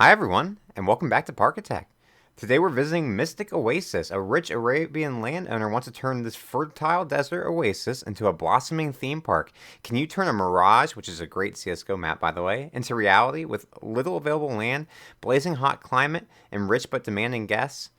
Hi everyone, and welcome back to Parkitect. Today we're visiting Mystic Oasis. A rich Arabian landowner wants to turn this fertile desert oasis into a blossoming theme park. Can you turn a mirage, which is a great CSGO map by the way, into reality with little available land, blazing hot climate, and rich but demanding guests?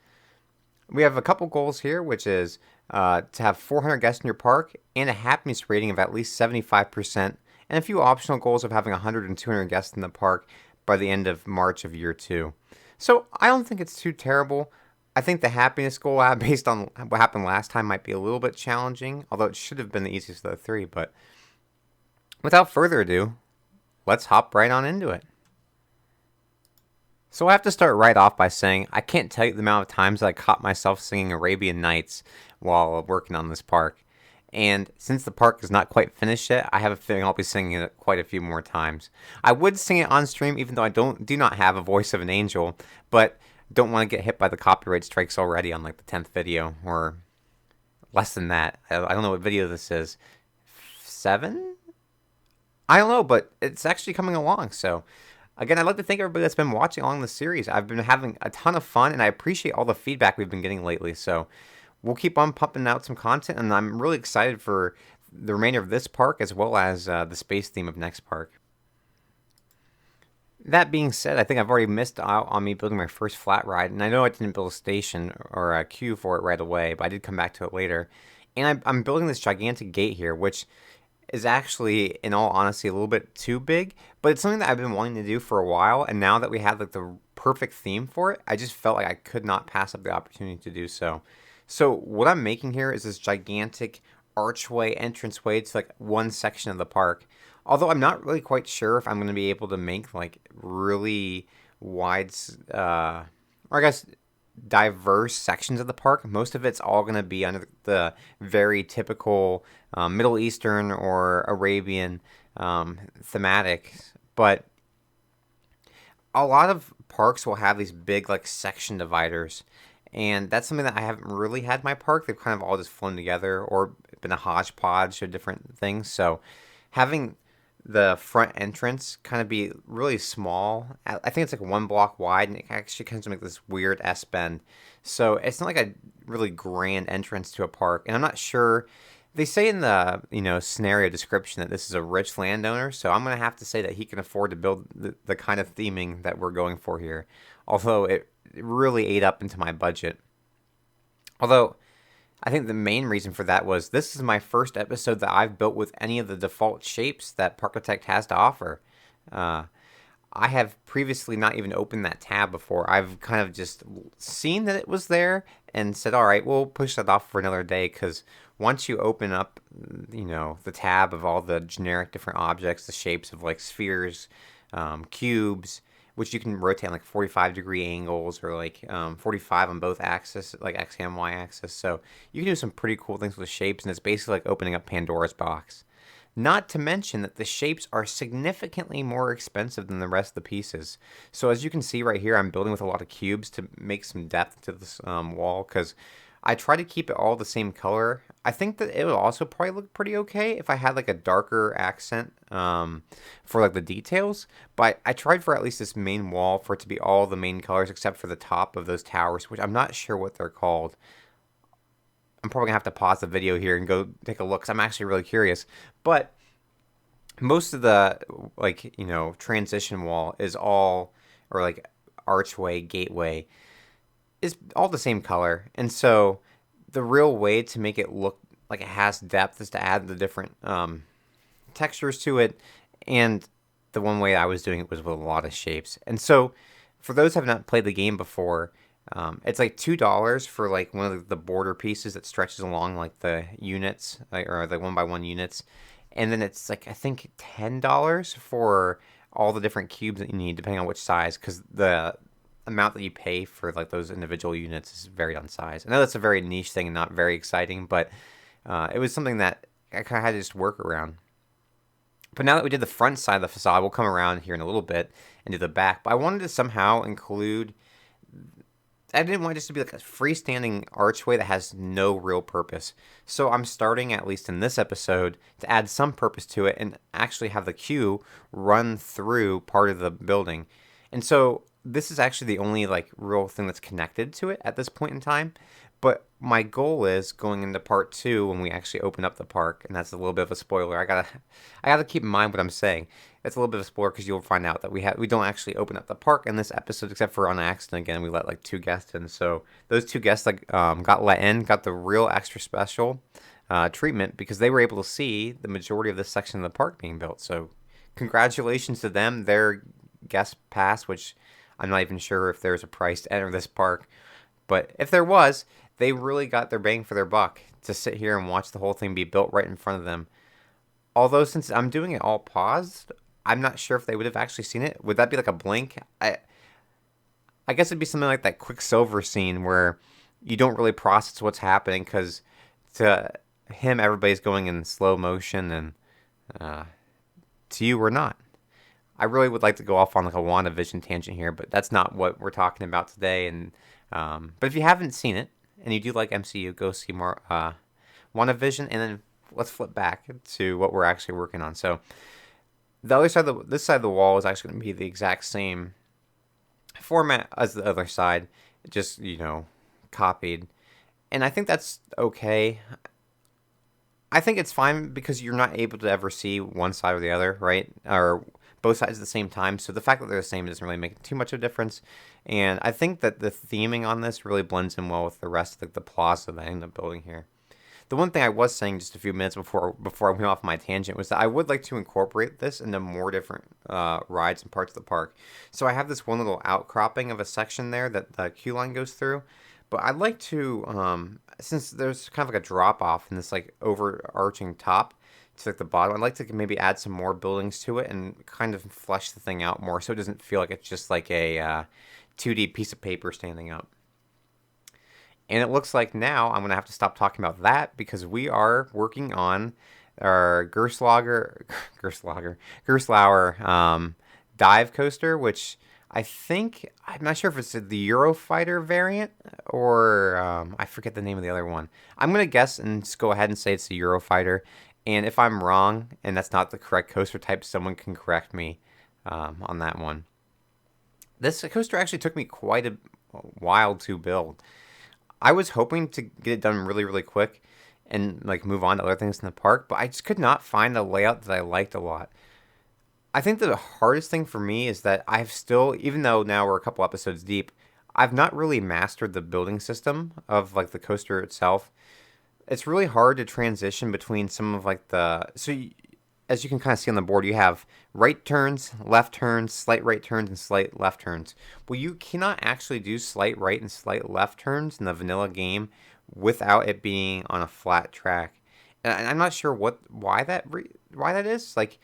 We have a couple goals here, which is to have 400 guests in your park and a happiness rating of at least 75%, and a few optional goals of having 100 and 200 guests in the park by the end of March of year two. So I don't think it's too terrible. I think the happiness goal, based on what happened last time, might be a little bit challenging, although it should have been the easiest of the three. But without further ado, let's hop right on into it. So I have to start right off by saying I can't tell you the amount of times that I caught myself singing Arabian Nights while working on this park. And since the park is not quite finished yet, I have a feeling I'll be singing it quite a few more times. I would sing it on stream, even though I do not have a voice of an angel, but don't want to get hit by the copyright strikes already on like the 10th video, or less than that. I don't know what video this is. 7? I don't know, but it's actually coming along, so again, I'd like to thank everybody that's been watching along the series. I've been having a ton of fun, and I appreciate all the feedback we've been getting lately. So we'll keep on pumping out some content, and I'm really excited for the remainder of this park as well as the space theme of next park. That being said, I think I've already missed out on me building my first flat ride, and I know I didn't build a station or a queue for it right away, but I did come back to it later. And I'm building this gigantic gate here, which is actually, in all honesty, a little bit too big, but it's something that I've been wanting to do for a while, and now that we have like the perfect theme for it, I just felt like I could not pass up the opportunity to do so. So what I'm making here is this gigantic archway entranceway to like one section of the park. Although I'm not really quite sure if I'm going to be able to make like really wide, or I guess diverse sections of the park. Most of it's all going to be under the very typical Middle Eastern or Arabian thematic, but a lot of parks will have these big like section dividers, and that's something that I haven't really had in my park. They've kind of all just flown together or been a hodgepodge of different things. So having the front entrance kind of be really small. I think it's like 1 block wide, and it actually kind of make this weird S bend. So it's not like a really grand entrance to a park. And I'm not sure. They say in the scenario description that this is a rich landowner, so I'm gonna have to say that he can afford to build the kind of theming that we're going for here. Although it really ate up into my budget. Although I think the main reason for that was this is my first episode that I've built with any of the default shapes that Parkitect has to offer. I have previously not even opened that tab before. I've kind of just seen that it was there and said, all right, we'll push that off for another day, because once you open up, the tab of all the generic different objects, the shapes of like spheres, cubes, which you can rotate on like 45-degree angles, or like 45 on both axes, like X and Y axis. So you can do some pretty cool things with shapes, and it's basically like opening up Pandora's box. Not to mention that the shapes are significantly more expensive than the rest of the pieces. So as you can see right here, I'm building with a lot of cubes to make some depth to this wall, because I try to keep it all the same color. I think that it would also probably look pretty okay if I had like a darker accent for like the details. But I tried for at least this main wall for it to be all the main colors except for the top of those towers, which I'm not sure what they're called. I'm probably gonna have to pause the video here and go take a look, because I'm actually really curious. But most of the transition wall is all, or like archway, gateway, is all the same color. And so the real way to make it look like it has depth is to add the different textures to it. And the one way I was doing it was with a lot of shapes. And so for those who have not played the game before, it's like $2 for like one of the border pieces that stretches along like the units, or the 1x1 units. And then it's like, I think $10 for all the different cubes that you need, depending on which size, because the amount that you pay for like those individual units is varied on size. I know that's a very niche thing and not very exciting, but it was something that I kind of had to just work around. But now that we did the front side of the facade, we'll come around here in a little bit and do the back. But I wanted to somehow include, I didn't want it just to be like a freestanding archway that has no real purpose. So I'm starting, at least in this episode, to add some purpose to it and actually have the queue run through part of the building. And so this is actually the only like real thing that's connected to it at this point in time. But my goal is going into part two when we actually open up the park, and that's a little bit of a spoiler. I gotta keep in mind what I'm saying. It's a little bit of a spoiler because you'll find out that we don't actually open up the park in this episode, except for on accident again. We let like 2 guests in, so those 2 guests like got let in, got the real extra special treatment because they were able to see the majority of this section of the park being built. So congratulations to them. Their guest pass, which I'm not even sure if there's a price to enter this park, but if there was, they really got their bang for their buck to sit here and watch the whole thing be built right in front of them. Although since I'm doing it all paused, I'm not sure if they would have actually seen it. Would that be like a blink? I guess it'd be something like that Quicksilver scene where you don't really process what's happening because to him everybody's going in slow motion, and to you we're not. I really would like to go off on like a WandaVision tangent here, but that's not what we're talking about today. And but if you haven't seen it and you do like MCU, go see more WandaVision, and then let's flip back to what we're actually working on. So the other side, this side of the wall is actually going to be the exact same format as the other side, just copied, and I think that's okay. I think it's fine because you're not able to ever see one side or the other, right? Or both sides at the same time. So the fact that they're the same doesn't really make too much of a difference. And I think that the theming on this really blends in well with the rest of the plaza that I ended up building here. The one thing I was saying just a few minutes before I went off my tangent was that I would like to incorporate this into more different rides and parts of the park. So I have this one little outcropping of a section there that the queue line goes through. But I'd like to, since there's kind of like a drop off in this like overarching top to like the bottom, I'd like to maybe add some more buildings to it and kind of flesh the thing out more so it doesn't feel like it's just like a 2D piece of paper standing up. And it looks like now I'm going to have to stop talking about that because we are working on our Gerstlauer dive coaster, which I think, I'm not sure if it's the Eurofighter variant or I forget the name of the other one. I'm going to guess and just go ahead and say it's the Eurofighter. And if I'm wrong and that's not the correct coaster type, someone can correct me on that one. This coaster actually took me quite a while to build. I was hoping to get it done really, really quick and like move on to other things in the park, but I just could not find a layout that I liked a lot. I think the hardest thing for me is that I've still, even though now we're a couple episodes deep, I've not really mastered the building system of like the coaster itself. It's really hard to transition between some of like as you can kind of see on the board, you have right turns, left turns, slight right turns, and slight left turns. Well, you cannot actually do slight right and slight left turns in the vanilla game without it being on a flat track. And I'm not sure why that is. Like,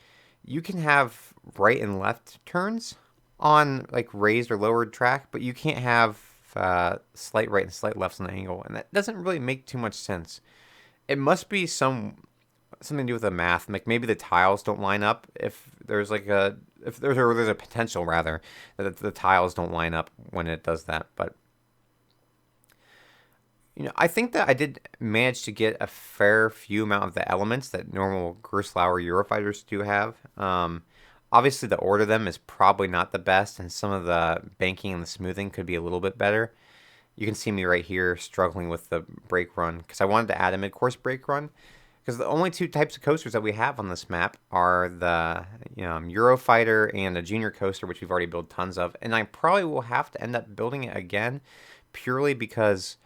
you can have right and left turns on like raised or lowered track, but you can't have slight right and slight lefts on the angle, and that doesn't really make too much sense. It must be something to do with the math. Like maybe the tiles don't line up. If there's a potential rather that the tiles don't line up when it does that. But I think that I did manage to get a fair few amount of the elements that normal Gerstlauer Eurofighters do have. Obviously, the order of them is probably not the best, and some of the banking and the smoothing could be a little bit better. You can see me right here struggling with the brake run because I wanted to add a mid-course brake run. Because the only 2 types of coasters that we have on this map are the Eurofighter and a junior coaster, which we've already built tons of. And I probably will have to end up building it again purely because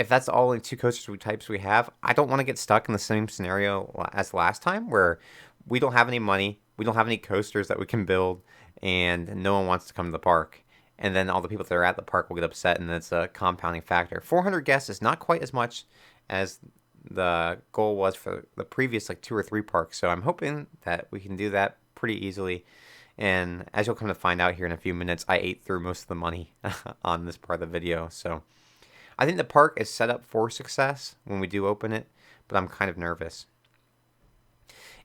if that's the only 2 coaster types we have, I don't want to get stuck in the same scenario as last time where we don't have any money, we don't have any coasters that we can build, and no one wants to come to the park. And then all the people that are at the park will get upset, and it's a compounding factor. 400 guests is not quite as much as the goal was for the previous like 2 or 3 parks. So I'm hoping that we can do that pretty easily. And as you'll come to find out here in a few minutes, I ate through most of the money on this part of the video. So I think the park is set up for success when we do open it, but I'm kind of nervous.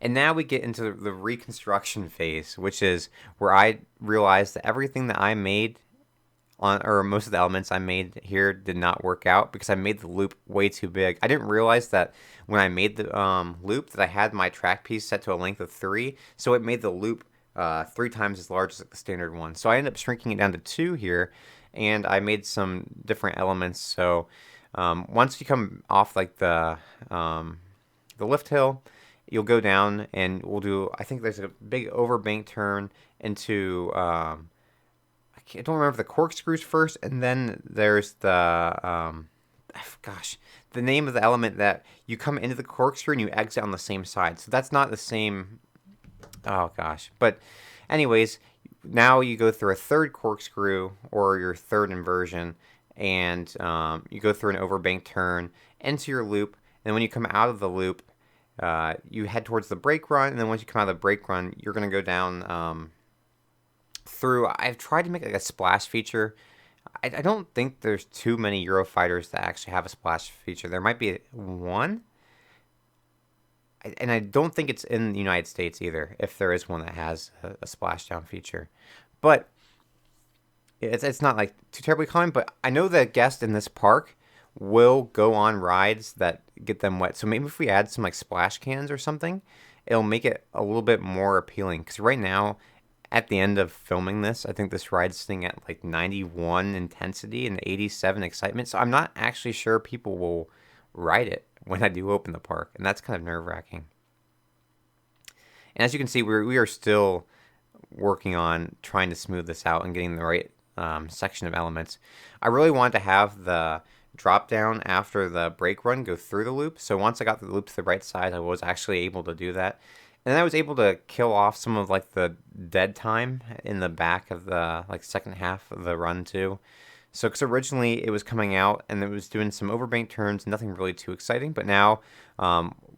And now we get into the reconstruction phase, which is where I realized that everything that I made or most of the elements I made here did not work out because I made the loop way too big. I didn't realize that when I made the loop that I had my track piece set to a length of 3, so it made the loop 3 times as large as the standard one. So I ended up shrinking it down to 2 here, and I made some different elements. So once you come off like the lift hill, you'll go down and we'll do, I think there's a big overbank turn into, I don't remember the corkscrews first, and then there's gosh, the name of the element that you come into the corkscrew and you exit on the same side. So that's not the same, oh gosh. But anyways, now you go through a third corkscrew or your third inversion, and you go through an overbank turn into your loop. And when you come out of the loop, you head towards the brake run, and then once you come out of the brake run, you're going to go down through. I've tried to make like a splash feature. I don't think there's too many Eurofighters that actually have a splash feature. There might be one, and I don't think it's in the United States either, if there is one that has a splashdown feature. But it's not like too terribly common, but I know that guests in this park will go on rides that get them wet. So maybe if we add some like splash cans or something, it'll make it a little bit more appealing. Because right now, at the end of filming this, I think this ride's sitting at like 91 intensity and 87 excitement. So I'm not actually sure people will ride it when I do open the park. And that's kind of nerve-wracking. And as you can see, we are still working on trying to smooth this out and getting the right section of elements. I really wanted to have the drop down after the brake run go through the loop. So once I got the loop to the right side, I was actually able to do that. And then I was able to kill off some of like the dead time in the back of the like second half of the run too. So because originally it was coming out and it was doing some overbank turns, nothing really too exciting. But now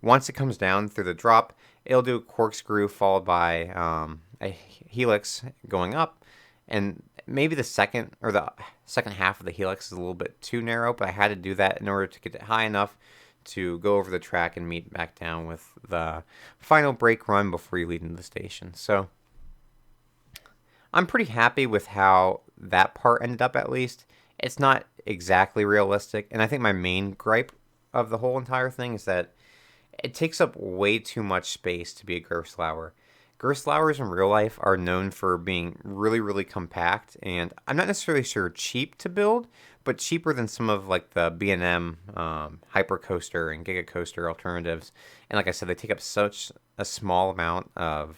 once it comes down through the drop, it'll do a corkscrew followed by a helix going up. And maybe the second half of the helix is a little bit too narrow, but I had to do that in order to get it high enough to go over the track and meet back down with the final brake run before you leave into the station. So I'm pretty happy with how that part ended up, at least. It's not exactly realistic, and I think my main gripe of the whole entire thing is that it takes up way too much space to be a Gerstlauer. Gerstlauers in real life are known for being really, really compact, and I'm not necessarily sure cheap to build, but cheaper than some of like the B&M Hypercoaster and Giga Coaster alternatives. And like I said, they take up such a small amount of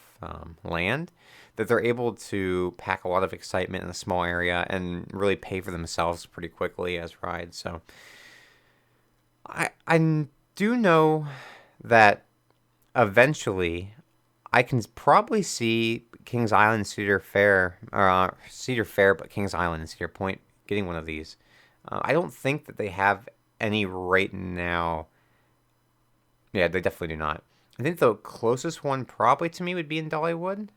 land that they're able to pack a lot of excitement in a small area and really pay for themselves pretty quickly as rides. So I do know that eventually I can probably see Kings Island, Cedar Fair, but Kings Island and Cedar Point getting one of these. I don't think that they have any right now. Yeah, they definitely do not. I think the closest one probably to me would be in Dollywood.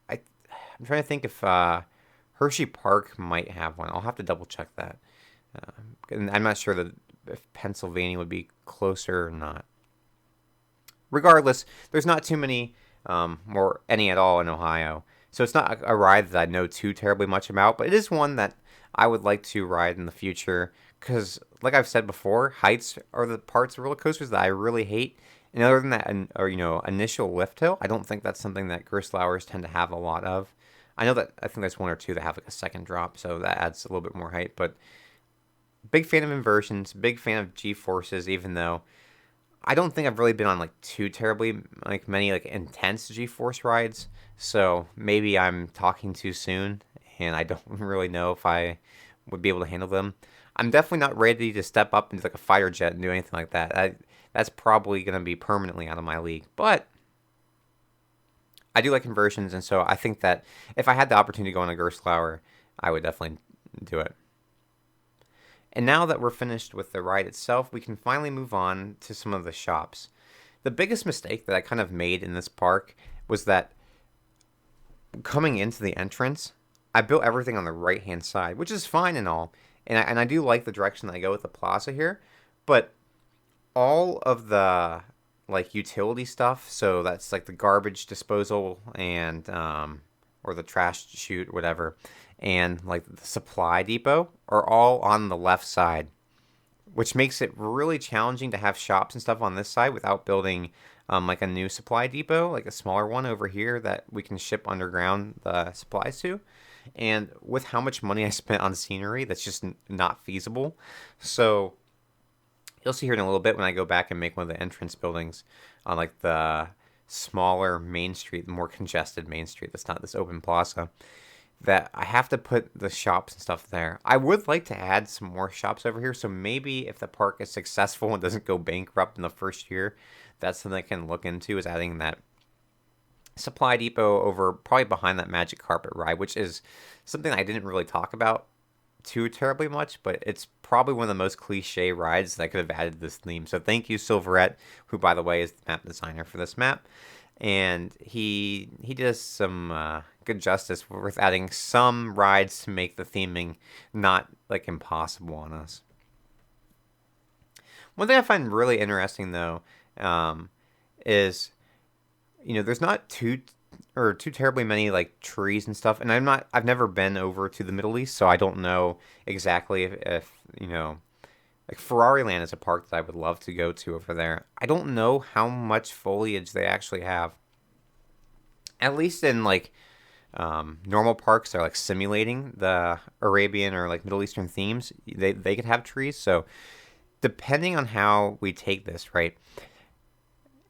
I'm trying to think if Hershey Park might have one. I'll have to double check that. And I'm not sure that if Pennsylvania would be closer or not. Regardless, there's not too many or any at all in Ohio. So it's not a ride that I know too terribly much about, but it is one that I would like to ride in the future because, like I've said before, heights are the parts of roller coasters that I really hate. And other than that, initial lift hill, I don't think that's something that Gerstlauers tend to have a lot of. I think there's one or two that have like a second drop, so that adds a little bit more height. But big fan of inversions, big fan of G-forces, even though I don't think I've really been on like too terribly like many like intense G-force rides. So maybe I'm talking too soon, and I don't really know if I would be able to handle them. I'm definitely not ready to step up into like a fighter jet and do anything like that. That's probably going to be permanently out of my league. But I do like inversions, and so I think that if I had the opportunity to go on a Gerstlauer, I would definitely do it. And now that we're finished with the ride itself, we can finally move on to some of the shops. The biggest mistake that I kind of made in this park was that coming into the entrance, I built everything on the right-hand side, which is fine and all. And I do like the direction that I go with the plaza here, but all of the like utility stuff, so that's like the garbage disposal and or the trash chute, whatever, and like the supply depot are all on the left side, which makes it really challenging to have shops and stuff on this side without building like a new supply depot, like a smaller one over here that we can ship underground the supplies to. And with how much money I spent on scenery, that's just not feasible. So you'll see here in a little bit when I go back and make one of the entrance buildings on like the smaller main street, the more congested main street that's not this open plaza, that I have to put the shops and stuff there. I would like to add some more shops over here, so maybe if the park is successful and doesn't go bankrupt in the first year, that's something I can look into, is adding that supply depot over probably behind that magic carpet ride, which is something I didn't really talk about too terribly much, but it's probably one of the most cliche rides that I could have added to this theme. So thank you, Silverette, who by the way is the map designer for this map, and he did us some good justice with adding some rides to make the theming not like impossible on us. One thing I find really interesting though, is there's not too terribly many like trees and stuff, and I've never been over to the Middle East, so I don't know exactly if like Ferrari Land is a park that I would love to go to over there. I don't know how much foliage they actually have. At least in like normal parks, they're like simulating the Arabian or like Middle Eastern themes. They could have trees, so depending on how we take this, right?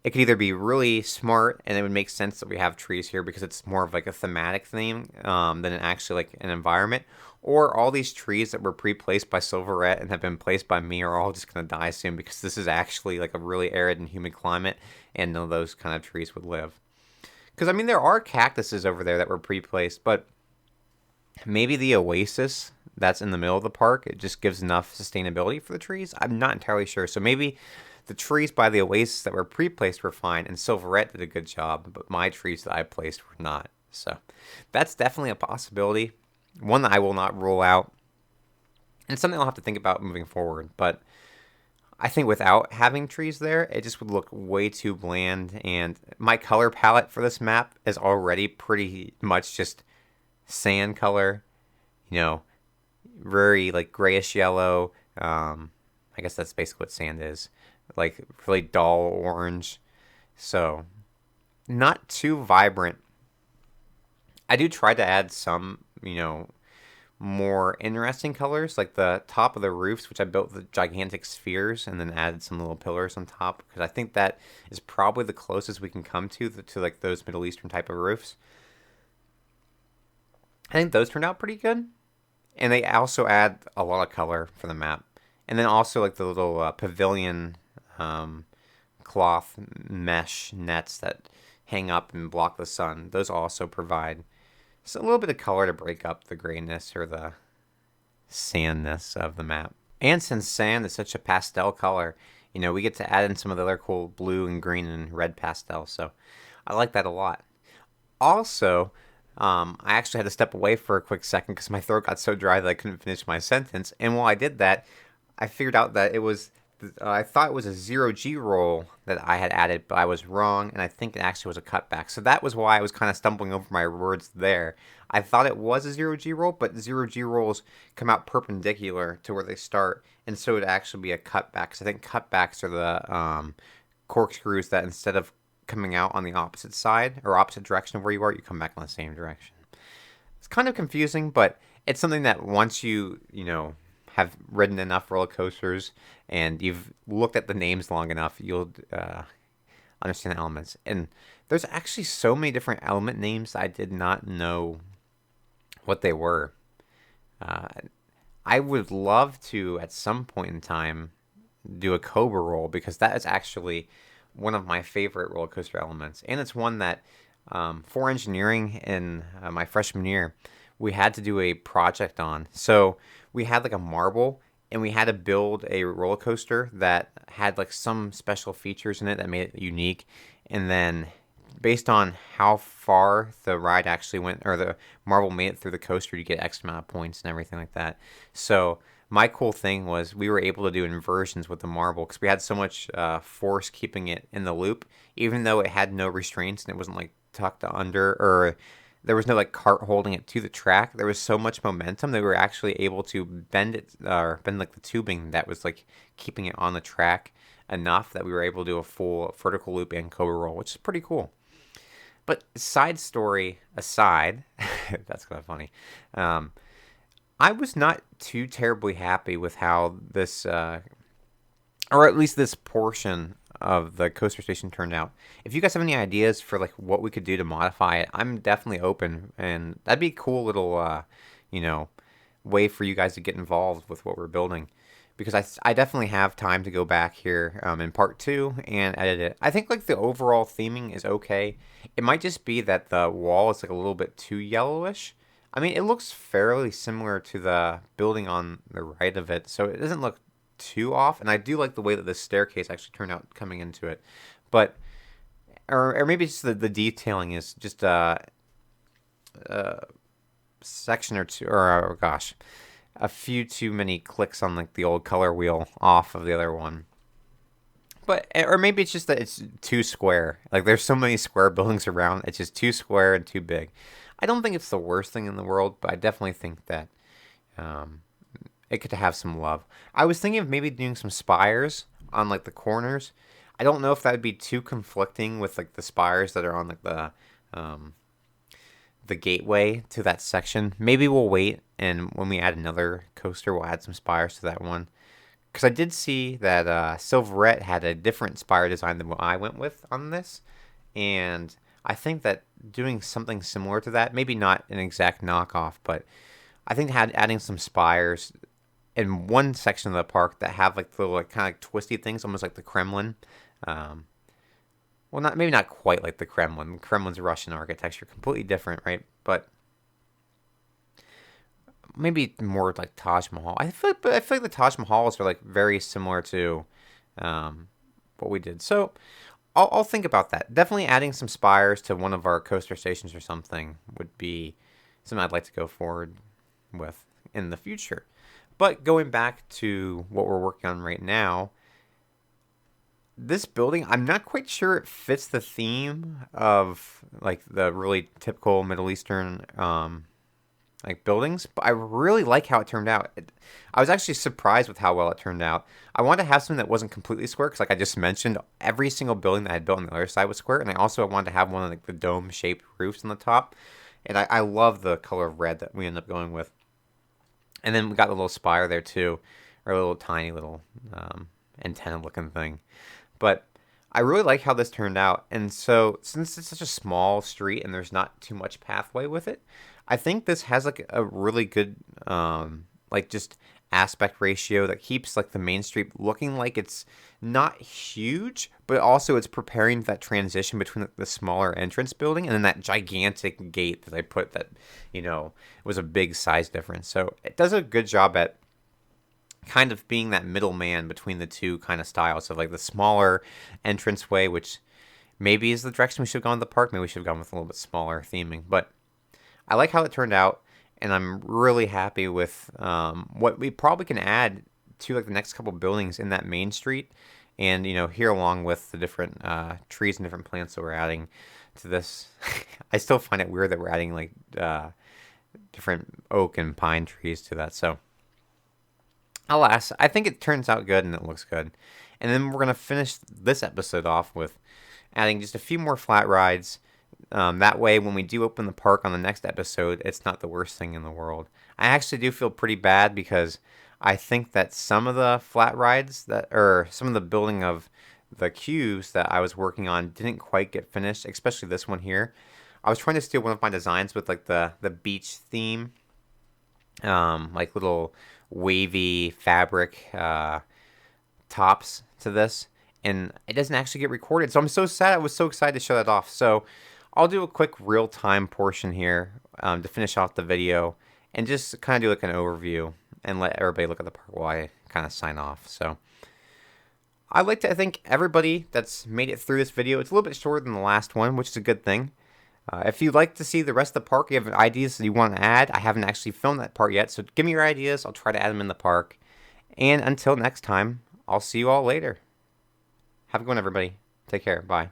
It could either be really smart and it would make sense that we have trees here because it's more of like a thematic theme than actually like an environment. Or all these trees that were pre-placed by Silverette and have been placed by me are all just going to die soon because this is actually like a really arid and humid climate and none of those kind of trees would live. Because, I mean, there are cactuses over there that were pre-placed, but maybe the oasis that's in the middle of the park, it just gives enough sustainability for the trees. I'm not entirely sure. So maybe the trees by the oasis that were pre-placed were fine, and Silverette did a good job, but my trees that I placed were not. So that's definitely a possibility, one that I will not rule out, and something I'll have to think about moving forward. But I think without having trees there, it just would look way too bland, and my color palette for this map is already pretty much just sand color, very like grayish yellow. I guess that's basically what sand is. Like really dull orange. So not too vibrant. I do try to add some, more interesting colors, like the top of the roofs, which I built the gigantic spheres and then added some little pillars on top, because I think that is probably the closest we can come to like those Middle Eastern type of roofs. I think those turned out pretty good. And they also add a lot of color for the map. And then also like the little pavilion cloth mesh nets that hang up and block the sun. Those also provide a little bit of color to break up the grayness or the sandness of the map. And since sand is such a pastel color, we get to add in some of the other cool blue and green and red pastel. So I like that a lot. Also, I actually had to step away for a quick second because my throat got so dry that I couldn't finish my sentence. And while I did that, I figured out that I thought it was a 0G roll that I had added, but I was wrong, and I think it actually was a cutback. So that was why I was kind of stumbling over my words there. I thought it was a 0G roll, but 0G rolls come out perpendicular to where they start, and so it would actually be a cutback. So I think cutbacks are the corkscrews that instead of coming out on the opposite side or opposite direction of where you are, you come back on the same direction. It's kind of confusing, but it's something that once you have ridden enough roller coasters and you've looked at the names long enough, you'll understand the elements. And there's actually so many different element names I did not know what they were. I would love to, at some point in time, do a Cobra roll, because that is actually one of my favorite roller coaster elements. And it's one that, for engineering in my freshman year, we had to do a project on. So we had like a marble, and we had to build a roller coaster that had like some special features in it that made it unique. And then based on how far the ride actually went, or the marble made it through the coaster, you get X amount of points and everything like that. So my cool thing was we were able to do inversions with the marble because we had so much force keeping it in the loop, even though it had no restraints and it wasn't like tucked under, or there was no like cart holding it to the track. There was so much momentum that we were actually able to bend it, or bend like the tubing that was like keeping it on the track enough that we were able to do a full vertical loop and cobra roll, which is pretty cool. But side story aside, that's kind of funny. I was not too terribly happy with how this, or at least this portion of the coaster station turned out. If you guys have any ideas for like what we could do to modify it, I'm definitely open, and that'd be a cool little, way for you guys to get involved with what we're building. Because I definitely have time to go back here in part 2 and edit it. I think like the overall theming is okay. It might just be that the wall is like a little bit too yellowish. I mean, it looks fairly similar to the building on the right of it, so it doesn't look too off. And I do like the way that the staircase actually turned out coming into it. But, or maybe it's the detailing is just a section or two, or gosh, a few too many clicks on like the old color wheel off of the other one. But, or maybe it's just that it's too square. Like there's so many square buildings around, it's just too square and too big. I don't think it's the worst thing in the world, but I definitely think that it could have some love. I was thinking of maybe doing some spires on like the corners. I don't know if that would be too conflicting with like the spires that are on like the gateway to that section. Maybe we'll wait, and when we add another coaster, we'll add some spires to that one. Because I did see that Silverette had a different spire design than what I went with on this, and I think that doing something similar to that, maybe not an exact knockoff, but I think adding some spires in one section of the park that have like little like kind of like twisty things, almost like the Kremlin. Well, maybe not quite like the Kremlin. The Kremlin's Russian architecture, completely different, right? But maybe more like Taj Mahal. I feel like the Taj Mahals are like very similar to what we did. So I'll think about that. Definitely adding some spires to one of our coaster stations or something would be something I'd like to go forward with in the future. But going back to what we're working on right now, this building, I'm not quite sure it fits the theme of like the really typical Middle Eastern like buildings, but I really like how it turned out. I was actually surprised with how well it turned out. I wanted to have something that wasn't completely square, because like I just mentioned, every single building that I had built on the other side was square, and I also wanted to have one of like the dome-shaped roofs on the top, and I love the color of red that we ended up going with. And then we got the little spire there too, or a little tiny little antenna-looking thing. But I really like how this turned out, and so since it's such a small street and there's not too much pathway with it, I think this has like a really good like just aspect ratio that keeps like the main street looking like it's not huge, but also it's preparing that transition between the smaller entrance building and then that gigantic gate that I put that, was a big size difference. So it does a good job at kind of being that middleman between the two kind of styles. So like the smaller entranceway, which maybe is the direction we should have gone with the park. Maybe we should have gone with a little bit smaller theming. But I like how it turned out, and I'm really happy with what we probably can add to like the next couple buildings in that main street, and here along with the different trees and different plants that we're adding to this. I still find it weird that we're adding like different oak and pine trees to that. So alas, I think it turns out good and it looks good. And then we're going to finish this episode off with adding just a few more flat rides. That way, when we do open the park on the next episode, it's not the worst thing in the world. I actually do feel pretty bad because I think that some of the flat rides or some of the building of the queues that I was working on didn't quite get finished, especially this one here. I was trying to steal one of my designs with like the beach theme, like little wavy fabric tops to this, and it doesn't actually get recorded. So I'm so sad. I was so excited to show that off. So I'll do a quick real-time portion here to finish off the video and just kind of do like an overview and let everybody look at the park while I kind of sign off. So I'd like to thank everybody that's made it through this video. It's a little bit shorter than the last one, which is a good thing. If you'd like to see the rest of the park, you have ideas that you want to add, I haven't actually filmed that part yet, so give me your ideas. I'll try to add them in the park. And until next time, I'll see you all later. Have a good one, everybody. Take care. Bye.